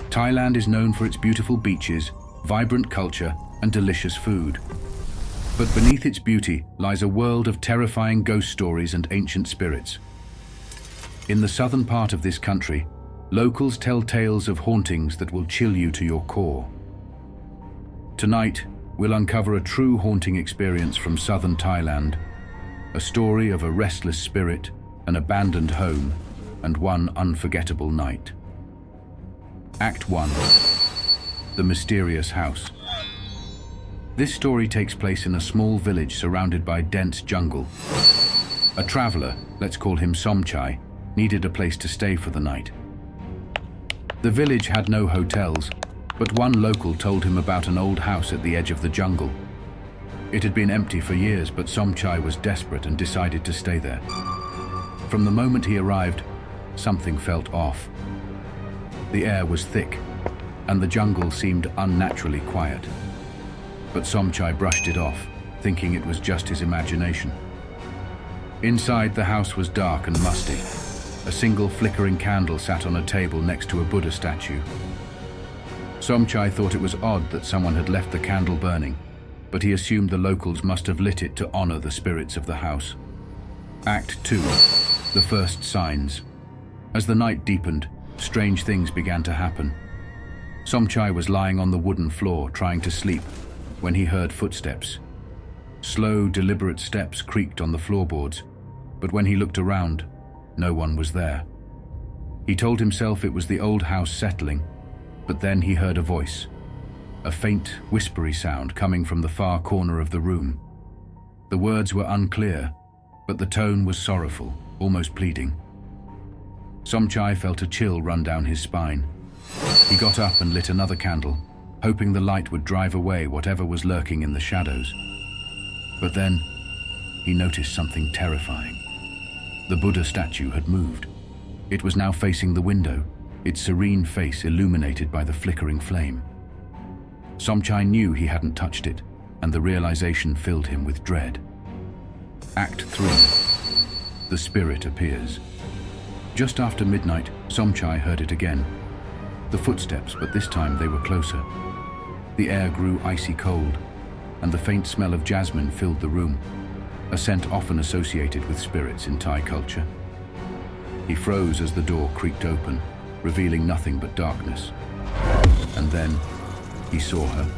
Thailand is known for its beautiful beaches, vibrant culture, and delicious food. But beneath its beauty lies a world of terrifying ghost stories and ancient spirits. In the southern part of this country, locals tell tales of hauntings that will chill you to your core. Tonight, we'll uncover a true haunting experience from southern Thailand, a story of a restless spirit, an abandoned home, and one unforgettable night. Act 1. The Mysterious House. This story takes place in a small village surrounded by dense jungle. A traveler, let's call him Somchai, needed a place to stay for the night. The village had no hotels, but one local told him about an old house at the edge of the jungle. It had been empty for years, but Somchai was desperate and decided to stay there. From the moment he arrived, something felt off. The air was thick, and the jungle seemed unnaturally quiet. But Somchai brushed it off, thinking it was just his imagination. Inside, the house was dark and musty. A single flickering candle sat on a table next to a Buddha statue. Somchai thought it was odd that someone had left the candle burning, but he assumed the locals must have lit it to honor the spirits of the house. Act 2. The First Signs. As the night deepened, strange things began to happen. Somchai was lying on the wooden floor trying to sleep when he heard footsteps. Slow, deliberate steps creaked on the floorboards, but when he looked around, no one was there. He told himself it was the old house settling, but then he heard a voice, a faint, whispery sound coming from the far corner of the room. The words were unclear, but the tone was sorrowful, almost pleading. Somchai felt a chill run down his spine. He got up and lit another candle, hoping the light would drive away whatever was lurking in the shadows. But then, he noticed something terrifying. The Buddha statue had moved. It was now facing the window, its serene face illuminated by the flickering flame. Somchai knew he hadn't touched it, and the realization filled him with dread. Act 3. The Spirit Appears. Just after midnight, Somchai heard it again. The footsteps, but this time they were closer. The air grew icy cold, and the faint smell of jasmine filled the room, a scent often associated with spirits in Thai culture. He froze as the door creaked open, revealing nothing but darkness. And then, he saw her,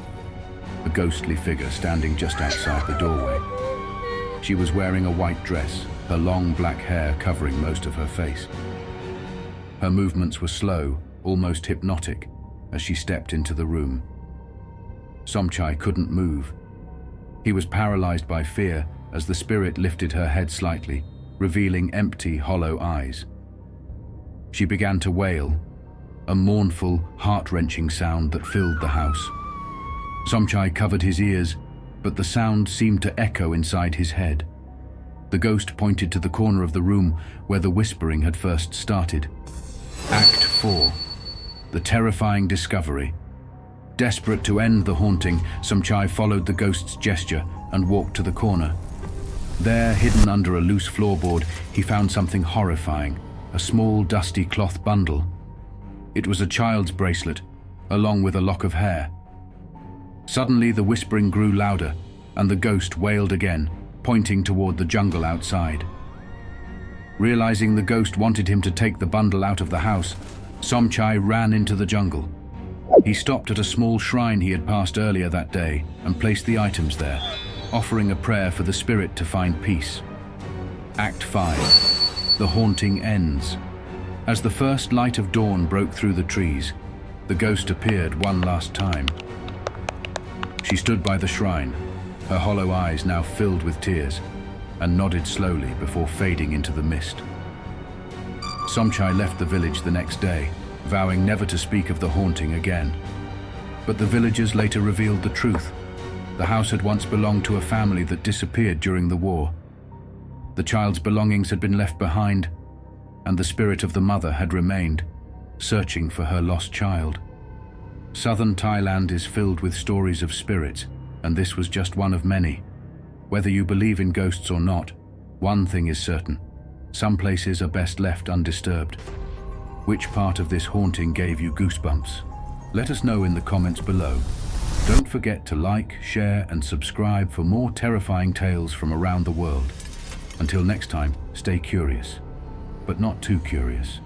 a ghostly figure standing just outside the doorway. She was wearing a white dress, her long black hair covering most of her face. Her movements were slow, almost hypnotic, as she stepped into the room. Somchai couldn't move. He was paralyzed by fear as the spirit lifted her head slightly, revealing empty, hollow eyes. She began to wail, a mournful, heart-wrenching sound that filled the house. Somchai covered his ears, but the sound seemed to echo inside his head. The ghost pointed to the corner of the room where the whispering had first started. Act 4. The Terrifying Discovery. Desperate to end the haunting, Somchai followed the ghost's gesture and walked to the corner. There, hidden under a loose floorboard, he found something horrifying, a small, dusty cloth bundle. It was a child's bracelet, along with a lock of hair. Suddenly, the whispering grew louder, and the ghost wailed again, pointing toward the jungle outside. Realizing the ghost wanted him to take the bundle out of the house, Somchai ran into the jungle. He stopped at a small shrine he had passed earlier that day and placed the items there, offering a prayer for the spirit to find peace. Act 5. The haunting ends. As the first light of dawn broke through the trees, the ghost appeared one last time. She stood by the shrine, her hollow eyes now filled with tears, and nodded slowly before fading into the mist. Somchai left the village the next day, vowing never to speak of the haunting again. But the villagers later revealed the truth. The house had once belonged to a family that disappeared during the war. The child's belongings had been left behind, and the spirit of the mother had remained, searching for her lost child. Southern Thailand is filled with stories of spirits, and this was just one of many. Whether you believe in ghosts or not, one thing is certain: some places are best left undisturbed. Which part of this haunting gave you goosebumps? Let us know in the comments below. Don't forget to like, share, and subscribe for more terrifying tales from around the world. Until next time, stay curious, but not too curious.